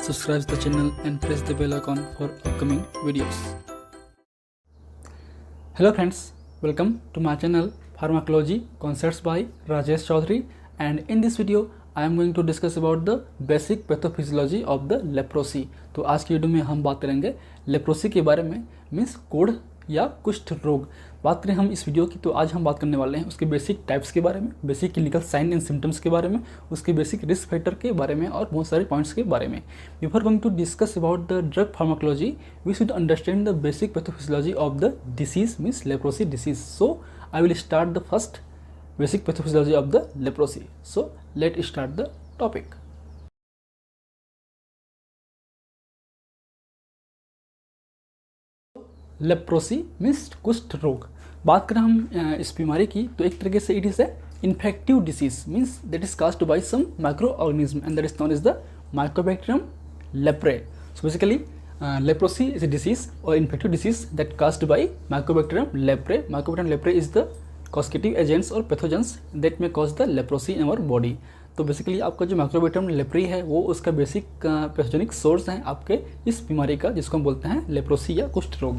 subscribe the channel and press the bell icon for upcoming videos. Hello friends, welcome to my channel Pharmacology Concepts by Rajesh Chaudhary, and in this video I am going to discuss about the basic pathophysiology of the leprosy. तो आज की video में हम बात करेंगे leprosy के बारे में, मीन्स कोढ़ या कुष्ठ रोग। बात करें हम इस वीडियो की तो आज हम बात करने वाले हैं उसके बेसिक टाइप्स के बारे में, basic clinical sign and symptoms के बारे में, उसके बेसिक रिस्क फैक्टर के बारे में और बहुत सारे पॉइंट्स के बारे में। Before going to discuss about the drug pharmacology we should understand the basic pathophysiology of the disease means leprosy disease. So I will start the first basic pathophysiology of the leprosy. So let's start the topic. Leprosy means कुष्ठ रोग। बात करें हम इस बीमारी की तो एक तरीके से it is a infective disease means that is caused by some micro organism and that is known is the mycobacterium leprae. So basically leprosy is a disease or infective disease that caused by mycobacterium leprae. Mycobacterium leprae is the causative agents और pathogens that may cause the leprosy in our body. तो basically आपका जो mycobacterium leprae है वो उसका basic pathogenic source है आपके इस बीमारी का, जिसको हम बोलते हैं लेप्रोसी या कुष्ठ रोग।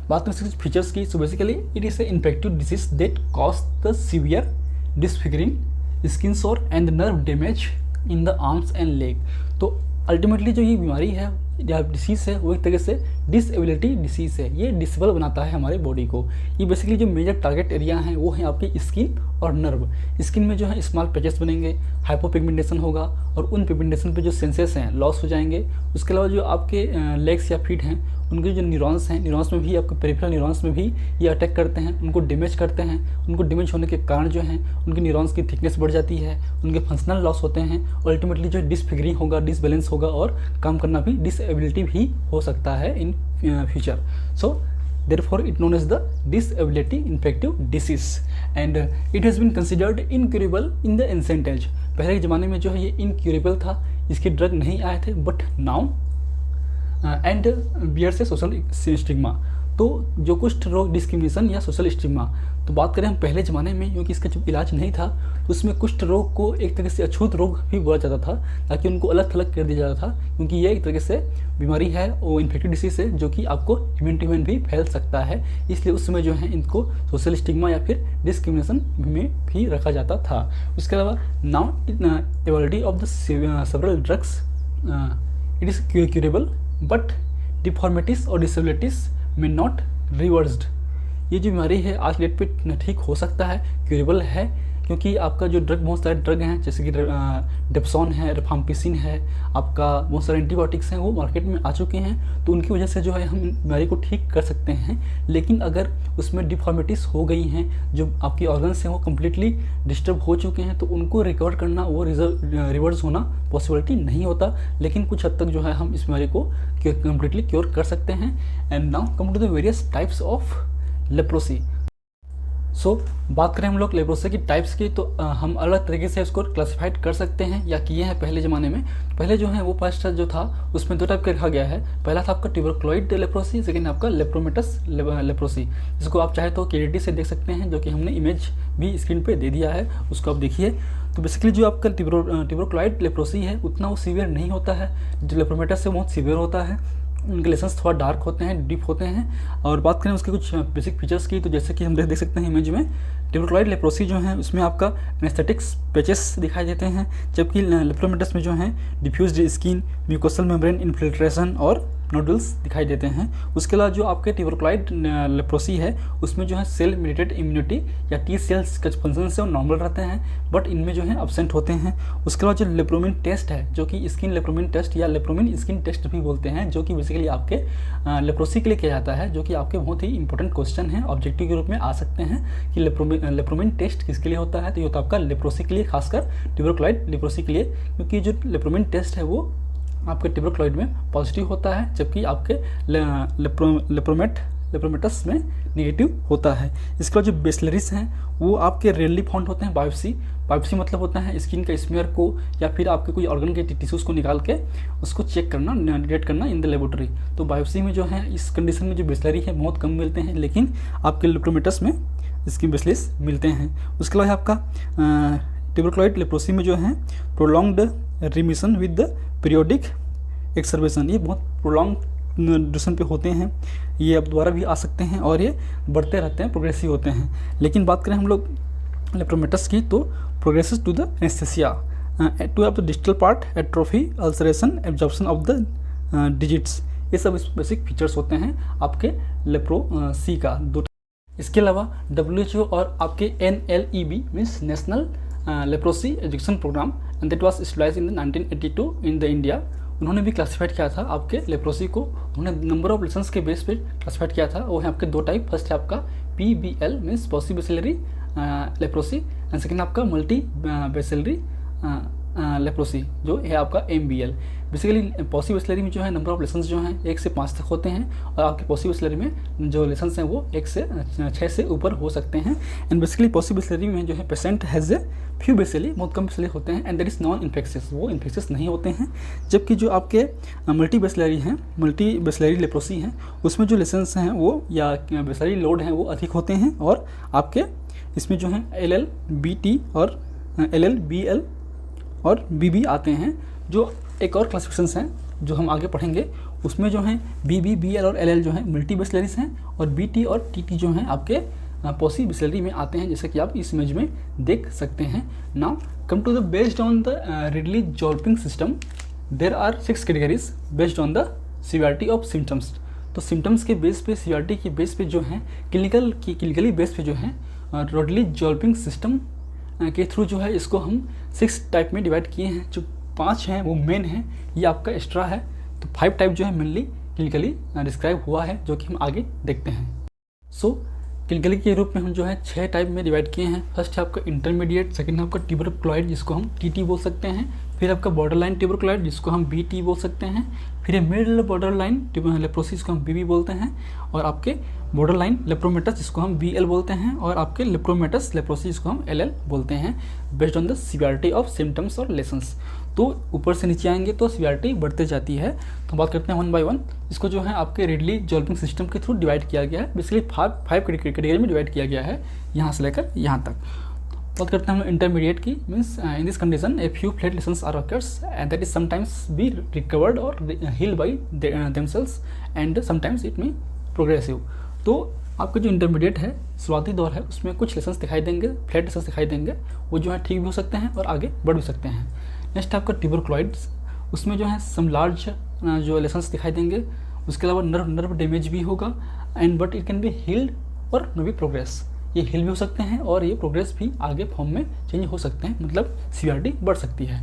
बात करें इसके फीचर्स की, so basically it is a infective disease that cause the severe disfiguring skin sore and nerve damage in the arms and leg. तो अल्टीमेटली जो ये बीमारी है या डिसीज़ है वो एक तरीके से डिसेबिलिटी डिसीज़ है, ये डिसेबल बनाता है हमारे बॉडी को। ये बेसिकली जो मेजर टारगेट एरिया हैं वो है आपकी स्किन और नर्व। स्किन में जो है स्मॉल पैचेस बनेंगे, हाइपोपिगमेंटेशन होगा और उन पिगमेंटेशन पे जो सेंसेस हैं लॉस हो जाएंगे। उसके अलावा जो आपके लेग्स या फीट हैं उनके जो न्यूरॉन्स हैं, न्यूरॉन्स में भी आपके पेरिफेरल न्यूरॉन्स में भी ये अटैक करते हैं, उनको डैमेज करते हैं। उनको डैमेज होने के कारण जो है उनके न्यूरॉन्स की थिकनेस बढ़ जाती है, उनके फंक्शनल लॉस होते हैं और अल्टीमेटली जो डिसफिगरिंग होगा, डिसबैलेंस होगा और काम करना भी डिसेबिलिटी भी हो सकता है in future. So therefore it known as the disability infective disease and it has been considered incurable in the ancient age. पहले के ज़माने में जो है ये incurable था, इसके ड्रग नहीं आए थे, बट नाउ एंड बियर से सोशल स्टिग्मा। तो जो कुष्ठ रोग डिस्क्रिमिनेशन या सोशल स्टिग्मा, तो बात करें हम पहले ज़माने में क्योंकि इसका जब इलाज नहीं था तो उसमें कुष्ठ रोग को एक तरह से अछूत रोग भी बोला जाता था, ताकि उनको अलग थलग कर दिया जाता था, क्योंकि ये एक तरीके से बीमारी है वो इन्फेक्टिव डिसीज है जो कि आपको ह्यूमन टू ह्यूमन भी फैल सकता है। इसलिए उस समय जो है इनको सोशल स्टिग्मा या फिर डिस्क्रिमिनेशन में भी रखा जाता था। उसके अलावा now ability of the several drugs it is curable but deformities और डिसेबिलिटीज में नॉट रिवर्स्ड। ये जो बीमारी है आज डेट पे ठीक हो सकता है, क्यूरेबल है, क्योंकि आपका जो ड्रग बहुत सारे ड्रग हैं जैसे कि डेप्सोन है, रिफाम्पिसिन है, आपका बहुत सारे एंटीबायोटिक्स हैं वो मार्केट में आ चुके हैं। तो उनकी वजह से जो है हम बीमारी को ठीक कर सकते हैं। लेकिन अगर उसमें डिफॉर्मिटीज़ हो गई हैं, जो आपके ऑर्गन्स हैं वो कम्प्लीटली डिस्टर्ब हो चुके हैं, तो उनको रिकवर करना वो रिवर्स होना पॉसिबिलिटी नहीं होता। लेकिन कुछ हद तक जो है हम इस बीमारी को कम्प्लीटली क्योर कर सकते हैं। And now come to the various types of leprosy. So बात करें हम लोग लेप्रोसी की टाइप्स की, तो हम अलग तरीके से इसको क्लासिफाइड कर सकते हैं या किए हैं पहले ज़माने में। पहले जो है वो फर्स्ट जो था उसमें दो टाइप का रखा गया है। पहला था आपका ट्यूबरकुलोइड लेप्रोसी, सेकेंड आपका लेप्रोमेटस लेप्रोसी, जिसको आप चाहे तो क्लियरिटी से देख सकते हैं, जो कि हमने इमेज भी स्क्रीन पे दे दिया है, उसको आप देखिए। तो बेसिकली जो आपका ट्यूबरकुलोइड लेप्रोसी है उतना वो सीवियर नहीं होता है, जो लेप्रोमेटस से बहुत सीवियर होता है। उनके लेसन्स थोड़ा डार्क होते हैं, डीप होते हैं। और बात करें उसके कुछ बेसिक फीचर्स की, तो जैसे कि हम देख सकते हैं इमेज में, ट्यूबरकुलोइड लेप्रोसी जो है उसमें आपका एनेस्थेटिक्स पैचेस दिखाई देते हैं, जबकि लेप्रोमेटस में जो है diffused skin, mucosal membrane infiltration और नोडल्स दिखाई देते हैं। उसके अलावा जो आपके ट्यूबरकुलोइड लेप्रोसी है उसमें जो है सेल मेडिएटेड इम्यूनिटी या टी सेल्स का फंक्शन से वो नॉर्मल रहते हैं, बट इनमें जो है अब्सेंट होते हैं। उसके अलावा जो लेप्रोमिन टेस्ट है, जो कि स्किन लेप्रोमिन टेस्ट या लेप्रोमिन स्किन टेस्ट भी बोलते हैं, जो कि बेसिकली आपके लेप्रोसी के लिए किया जाता है, जो कि आपके बहुत ही इंपॉर्टेंट क्वेश्चन है, ऑब्जेक्टिव के रूप में आ सकते हैं कि लेप्रोमिन टेस्ट किसके लिए होता है। तो ये होता है आपका लेप्रोसी के लिए, खासकर ट्यूबरकुलोइड लेप्रोसी के लिए, क्योंकि जो लेप्रोमिन टेस्ट है वो आपके ट्यूबरकुलोइड में पॉजिटिव होता है, जबकि आपके लेप्रोमेटस में नेगेटिव होता है। इसके बाद जो बेसिलरीज हैं वो आपके रेयरली फाउंड होते हैं बायोप्सी। बायोप्सी मतलब होता है स्किन का स्मीयर को या फिर आपके कोई ऑर्गन के टिश्यूज़ को निकाल के उसको चेक करना, डिटेक्ट करना इन द लेबोरेटरी। तो बायोप्सी में जो है इस कंडीशन में जो बेसिलरी है बहुत कम मिलते हैं, लेकिन आपके लेप्रोमेटस में इसकी बेसिलस मिलते हैं। उसके अलावा आपका ट्यूबरकुलोइड लेप्रोसी में जो है prolonged remission with the periodic exacerbation, ये बहुत प्रोलॉन्ग ड्यूरेशन पे होते हैं, ये अब दोबारा भी आ सकते हैं और ये बढ़ते रहते हैं, प्रोग्रेसिव होते हैं। लेकिन बात करें हम लोग लेप्रोमेटस की, तो progresses to the anaesthesia, to of the digital part, atrophy, ulceration, absorption of the digits, ये सब बेसिक फीचर्स होते हैं आपके लेप्रोसी का। इसके अलावा WHO और आपके NLEB means national leprosy education programme, and that was established in 1982 in the India, उन्होंने भी क्लासीफाइड किया था आपके लेप्रोसी को। उन्होंने नंबर ऑफ लेसन्स के बेस पे क्लासीफाइड किया था। वो है आपके 2 टाइप, फर्स्ट है आपका PBL means paucibacillary leprosy, and second आपका मल्टी बेसिलरी लेप्रोसी जो है आपका MBL। बेसिकली पॉसिबेसिलरी में जो है नंबर ऑफ लेसन्स जो हैं 1 से 5 तक होते हैं, और आपके पॉसिबेसिलरी में जो लेसन्स हैं वो 1 से 6 से ऊपर हो सकते हैं। एंड बेसिकली पॉसिबेसिलरी में जो है patient has a few bacilli, बहुत कम बेसिली होते हैं, and that is non infectious, वो इन्फेक्शियस नहीं होते हैं। जबकि जो आपके मल्टी बेसिलरी हैं, मल्टी बेसिलरी लेप्रोसी हैं, उसमें जो लेसन्स हैं वो या बेसिलरी लोड हैं वो अधिक होते हैं, और आपके इसमें जो है LL, BT और LL, BL और BB आते हैं। जो एक और क्लासिफिकेशंस हैं जो हम आगे पढ़ेंगे, उसमें जो हैं BB, BL और LL जो हैं मल्टी बेसिलरीज हैं, और BT और TT जो हैं आपके पॉसिबेसिलरी में आते हैं, जैसे कि आप इस इमेज में देख सकते हैं। Now come to the based on the Ridley Jopling system, there are 6 categories based on the severity of symptoms. तो सिम्टम्स के बेस पे, सीवियरिटी के बेस पे जो हैं, क्लिनिकली बेस पे जो है रिडली-जोल्पिंग सिस्टम के थ्रू जो है इसको हम 6 टाइप में डिवाइड किए हैं। जो 5 हैं वो मेन हैं, ये आपका एक्स्ट्रा है, तो 5 टाइप जो है मेनली क्लिनिकली डिस्क्राइब हुआ है, जो कि हम आगे देखते हैं। सो क्लिनिकली के रूप में हम जो है 6 टाइप में डिवाइड किए हैं। फर्स्ट है आपका इंटरमीडिएट, सेकंड है आपका ट्यूबरकुलॉइड जिसको हम TT बोल सकते हैं, फिर आपका बॉर्डरलाइन ट्यूबरकुलॉइड जिसको हम BT बोल सकते हैं, फिर मिडिल बॉर्डरलाइन लेप्रोसी जिसको हम BB बोलते हैं, और आपके बॉर्डरलाइन लेप्रोमेटस जिसको हम BL बोलते हैं, और आपके लेप्रोमेटस लेप्रोसी जिसको हम LL बोलते हैं, based on the severity of symptoms और लेसन्स। तो ऊपर से नीचे आएंगे तो सीवियरिटी बढ़ते जाती है। तो बात करते हैं 1 बाय 1। इसको जो है आपके रिडली-जोल्पिंग सिस्टम के थ्रू डिवाइड किया गया है। बेसिकली 5 कैटेगरी में डिवाइड किया गया है, यहाँ से लेकर यहाँ तक। बात करते हैं हम इंटरमीडिएट की, means in this condition a few flat lesions are occurs and that is sometimes be recovered और healed by themselves, and sometimes it mean progressive. तो आपका जो इंटरमीडिएट है, शुरुआती दौर है, उसमें कुछ लेसन्स दिखाई देंगे, फ्लैट लेसन्स दिखाई देंगे, वो जो है ठीक भी हो सकते हैं और आगे बढ़ भी सकते हैं। नेक्स्ट आपका ट्यूबरकुलॉइड्स, उसमें जो है सम लार्ज जो लेसन्स दिखाई देंगे, उसके अलावा नर्व डैमेज भी होगा, and but it can be healed और मे बी प्रोग्रेस, ये हील भी हो सकते हैं और ये प्रोग्रेस भी आगे फॉर्म में चेंज हो सकते हैं, मतलब सीवियरिटी बढ़ सकती है।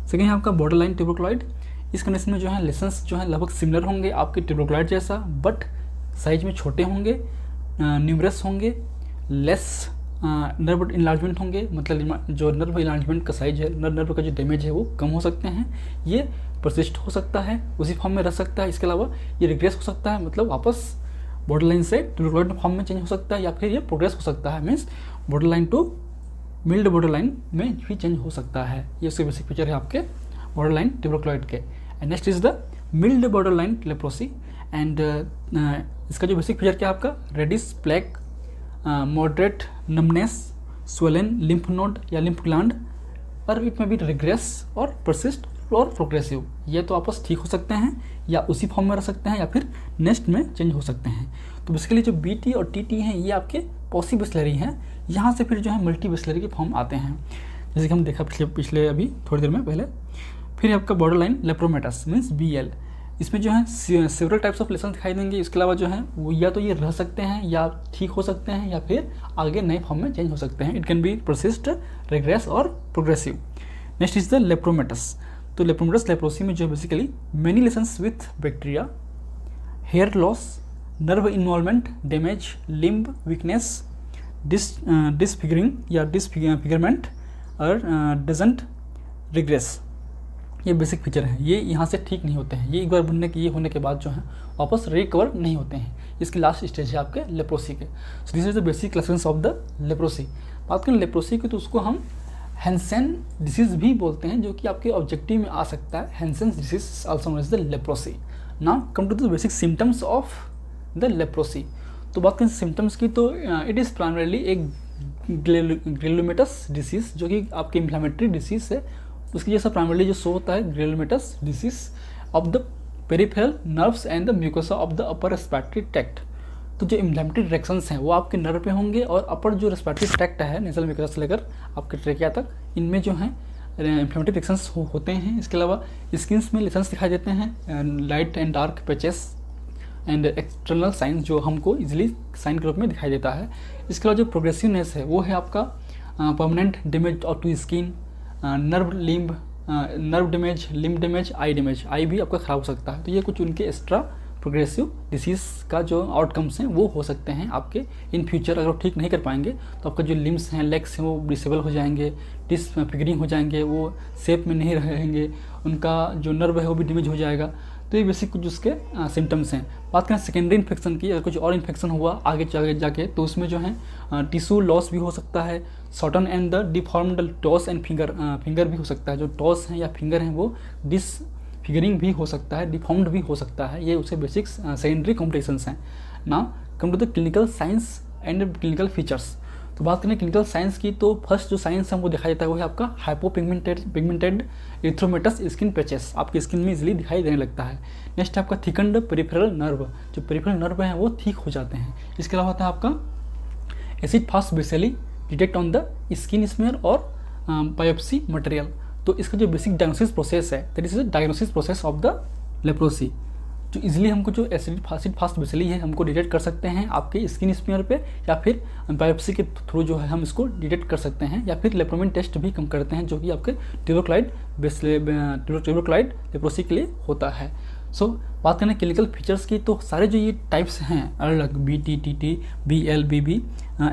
सेकेंड है आपका बॉर्डरलाइन ट्यूबरकुलॉइड। इस कंडीशन में जो है लेसन्स जो है लगभग सिमिलर होंगे आपके ट्यूबरकुलॉइड जैसा, बट साइज में छोटे होंगे, न्यूमरस होंगे, लेस नर्व इन्लार्जमेंट होंगे, मतलब जो नर्व इन्लार्जमेंट का साइज है, नर्व का जो डैमेज है वो कम हो सकते हैं। ये परसिस्ट हो सकता है, उसी फॉर्म में रह सकता है। इसके अलावा ये रिग्रेस हो सकता है, मतलब वापस बॉर्डरलाइन से ट्यूबरकुलॉइड फॉर्म में चेंज हो सकता है, या फिर ये प्रोग्रेस हो सकता है, means borderline to mild borderline में भी चेंज हो सकता है। ये उसके बेसिक फीचर है आपके बॉर्डरलाइन ट्यूबरकुलॉइड के। And next is the mild borderline leprosy, and इसका जो बेसिक फीचर क्या है आपका, reddish plaque, moderate numbness, swollen lymph node या लिम्फ ग्लैंड, और इट में भी रिग्रेस और परसिस्ट और प्रोग्रेसिव। ये तो आपस ठीक हो सकते हैं, या उसी फॉर्म में रह सकते हैं, या फिर नेक्स्ट में चेंज हो सकते हैं। तो बेसिकली जो BT और TT हैं ये आपके पॉसिबेसिलरी हैं, यहाँ से फिर जो है मल्टी बेसिलरी के फॉर्म आते हैं, जैसे कि हम देखा पिछले अभी थोड़ी देर में पहले। फिर आपका बॉर्डरलाइन लेप्रोमेटस मीन्स BL, इसमें जो है सेवरल टाइप्स ऑफ लेसन दिखाई देंगे। इसके अलावा जो है वो या तो ये रह सकते हैं, या ठीक हो सकते हैं, या फिर आगे नए फॉर्म में चेंज हो सकते हैं। It can be persist, regress और progressive. Next is the lepromatous. तो लेप्रोमेटस लेप्रोसी में जो है basically many lesions with bacteria, hair loss, nerve involvement, damage, limb weakness, disfiguring या डिसफिगरमेंट और डजंट रिग्रेस, ये बेसिक फीचर हैं। ये यहाँ से ठीक नहीं होते हैं, ये एक बार ये होने के बाद जो है वापस रिकवर नहीं होते हैं। इसकी लास्ट स्टेज है आपके लेप्रोसी के। So this is the basic classes of the leprosy. बात करें लेप्रोसी की तो उसको हम हैंसेन डिसीज भी बोलते हैं, जो कि आपके ऑब्जेक्टिव में आ सकता है। Hansen disease also known as the leprosy. Now come to the basic symptoms of the leprosy. तो बात करें सिम्टम्स की तो इट इज़ प्राइमरली एक ग्रेनुलोमेटस डिसीज, जो कि आपकी इन्फ्लेमेटरी डिसीज है। उसकी जैसा प्राइमरली जो शो होता है granulomatous disease, of the peripheral nerves and the mucosa of the upper respiratory tract. तो जो इन्फ्लेमेटरी रिएक्शंस हैं वो आपके नर्व पे होंगे और अपर जो रेस्पिरेटरी ट्रैक्ट है नेजल म्यूकोसा से लेकर आपके ट्रेकिया तक, इनमें जो है इन्फ्लेमेटरी रिएक्शंस होते हैं। इसके अलावा स्किन्स में लेशंस दिखाई देते हैं, light and dark patches and external science जो हमको इजीली साइन के रूप में दिखाई देता है। इसके अलावा जो प्रोग्रेसिवनेस है वो है आपका permanent damage of to skin, nerve damage, limb damage, eye damage, eye भी आपका ख़राब हो सकता है। तो ये कुछ उनके एक्स्ट्रा प्रोग्रेसिव डिसीज़ का जो आउटकम्स हैं वो हो सकते हैं आपके इन फ्यूचर। अगर ठीक नहीं कर पाएंगे तो आपका जो लिम्स हैं, लेग्स हैं, वो डिसेबल हो जाएंगे, डिसफिगरिंग हो जाएंगे, वो शेप में नहीं रहेंगे, उनका जो नर्व है वो भी डैमेज हो जाएगा। तो ये बेसिक कुछ उसके सिम्टम्स हैं। बात करें सेकेंडरी इन्फेक्शन की, अगर कुछ और इन्फेक्शन हुआ आगे जाके तो उसमें जो है टिश्यू लॉस भी हो सकता है, shorten and the deformed toss and finger भी हो सकता है। जो टॉस हैं या फिंगर हैं वो डिसफिगरिंग भी हो सकता है, डिफॉर्म्ड भी हो सकता है। ये उसे बेसिक सेकेंडरी कॉम्प्लिकेशंस हैं। Now come to the clinical science and clinical features. तो बात करें क्लिनिकल साइंस की, तो फर्स्ट जो साइंस हमको दिखाई देता है वो है आपका हाइपोपिगमेंटेड इरिथ्रोमेटस स्किन पैचेस, आपकी स्किन में इजीली दिखाई देने लगता है। नेक्स्ट है आपका थिकन्ड पेरिफेरल नर्व, जो पेरिफेरल नर्व हैं वो ठीक हो जाते हैं। इसके अलावा होता है आपका acid fast bacilli detect on the skin smear और बायोप्सी मटेरियल। तो इसका जो बेसिक डायग्नोसिस प्रोसेस है that is the diagnosis process of the leprosy. जो इजीली हमको जो एसिड फास्ट बेसिली है हमको डिटेक्ट कर सकते हैं आपके स्किन स्मेयर पे, या फिर बायोप्सी के थ्रू जो है हम इसको डिटेक्ट कर सकते हैं, या फिर लेप्रोमिन टेस्ट भी कम करते हैं जो कि आपके ट्यूबरक्लाइड लेप्रोसी के लिए होता है। सो बात करें क्लिनिकल फीचर्स की, तो सारे जो ये टाइप्स हैं अलग BT, BL, BB,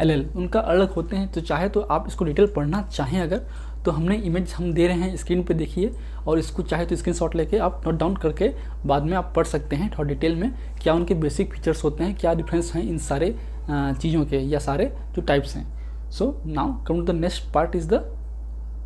LL उनका अलग होते हैं। तो चाहे तो आप इसको डिटेल पढ़ना चाहें अगर, तो हमने इमेज हम दे रहे हैं स्क्रीन पे देखिए, और इसको चाहे तो स्क्रीनशॉट लेके आप नोट डाउन करके बाद में आप पढ़ सकते हैं थोड़ा डिटेल में क्या उनके बेसिक फीचर्स होते हैं, क्या डिफरेंस हैं इन सारे चीज़ों के या सारे जो टाइप्स हैं। So now come to the next part is the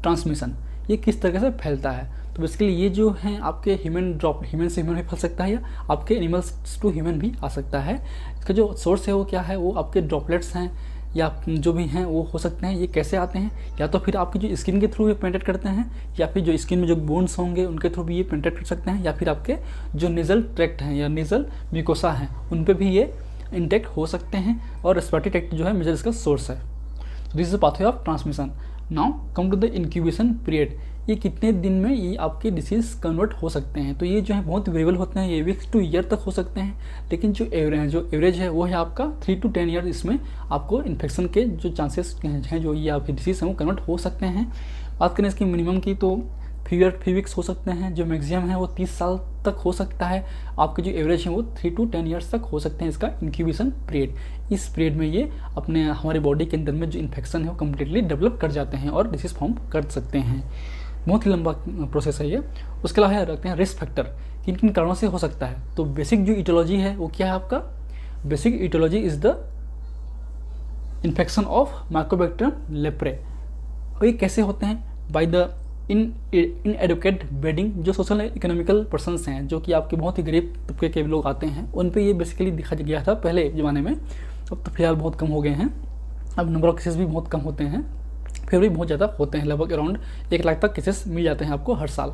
transmission. ये किस तरह से फैलता है। तो बेसिकली ये जो है आपके ह्यूमन से ह्यूमन भी फैल सकता है, या आपके एनिमल्स टू ह्यूमन भी आ सकता है। इसका जो सोर्स है वो क्या है, वो आपके ड्रॉपलेट्स हैं या जो भी हैं वो हो सकते हैं। ये कैसे आते हैं, या तो फिर आपकी जो स्किन के थ्रू ये पेनिट्रेट करते हैं, या फिर जो स्किन में जो बोन्स होंगे उनके थ्रू भी ये पेनिट्रेट कर सकते हैं, या फिर आपके जो नेजल ट्रैक्ट हैं या नेजल म्यूकोसा हैं उन पे भी ये इंटेक्ट हो सकते हैं, और रेस्पिरेटरी ट्रैक्ट जो है मेजर इसका सोर्स है। तो this is the pathway of transmission. Now come to the incubation period. ये कितने दिन में ये आपके डिसीज़ कन्वर्ट हो सकते हैं। तो ये जो है बहुत वेरिएबल होते हैं, ये वीक्स टू ईयर तक हो सकते हैं, लेकिन जो एवरेज है वो है आपका 3 to 10 ईयर। इसमें आपको इन्फेक्शन के जो चांसेस हैं जो ये आपके डिसीज़ हैं वो कन्वर्ट हो सकते हैं। बात करें इसकी मिनिमम की, तो फ्यू वीक्स हो सकते हैं, जो मैक्सिमम है वो 30 साल तक हो सकता है। आपके जो एवरेज है वो 3 to 10 ईयर्स तक हो सकते हैं इसका इंक्यूबेशन पीरियड। इस पीरियड में ये अपने हमारे बॉडी के अंदर में जो इन्फेक्शन है वो कम्प्लीटली डेवलप कर जाते हैं और डिसीज फॉर्म कर सकते हैं। बहुत ही लंबा प्रोसेस है ये। उसके अलावा रखते हैं रिस्क फैक्टर, किन किन कारणों से हो सकता है। तो बेसिक जो इटियोलॉजी है वो क्या है आपका, basic etiology is the infection of mycobacterium leprae. और ये कैसे होते हैं, बाय द इनएडुकेट बेडिंग। जो सोशल इकोनॉमिकल पर्सनस हैं जो कि आपके बहुत ही गरीब तबके के लोग आते हैं, उन पे ये बेसिकली दिखा गया था पहले ज़माने में। अब तो फिलहाल बहुत कम हो गए हैं, अब नंबर ऑफ केसेस भी बहुत कम होते हैं, फिर भी बहुत ज़्यादा होते हैं, लगभग अराउंड 1 लाख तक केसेस मिल जाते हैं आपको हर साल।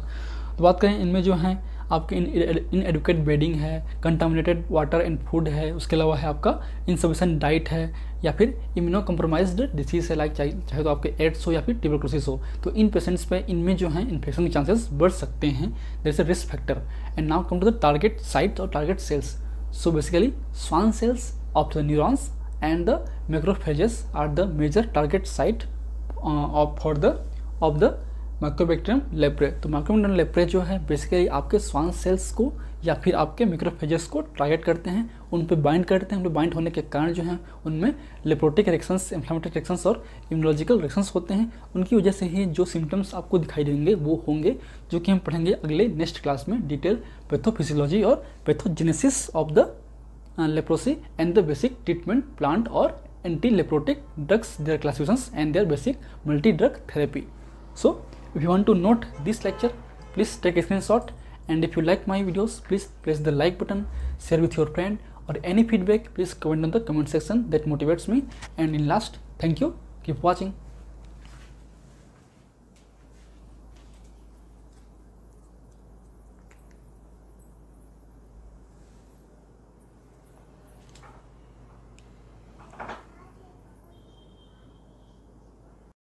तो बात करें इनमें जो हैं आपके इनएडुकेट बेडिंग है, कंटामिनेटेड वाटर एंड फूड है, उसके अलावा है आपका इनसफिशिएंट डाइट है, या फिर इम्यूनो कम्प्रोमाइज्ड डिसीज़ है, लाइक चाहे तो आपके एड्स हो या फिर ट्यूबरकुलोसिस हो। तो इन पेशेंट्स पे इनमें जो है इन्फेक्शन के चांसेस बढ़ सकते हैं, there is a risk factor. And now come to the target site और target cells. So basically Schwann cells of the neurons and the macrophages are the major target site of the mycobacterium leprae. तो mycobacterium leprae जो है basically आपके Schwann cells को या फिर आपके macrophages को टारगेट करते हैं, उन पे बाइंड करते हैं। उन पे बाइंड होने के कारण जो है उनमें लेप्रोटिक रिएक्शंस, इन्फ्लेमेटरी रिएक्शंस और इम्यूनोलॉजिकल रिएक्शंस होते हैं। उनकी वजह से ही जो सिम्टम्स आपको दिखाई देंगे वो होंगे, जो कि हम पढ़ेंगे अगले नेक्स्ट क्लास में, डिटेल पैथोफिजियोलॉजी और pathogenesis of the leprosy and the basic treatment plant और anti-leprotic drugs, their classifications and their basic multi-drug therapy. So if you want to note this lecture, please take a screenshot, and if you like my videos, please press the like button, share with your friend, or any feedback please comment on the comment section, that motivates me. And in last, thank you, keep watching.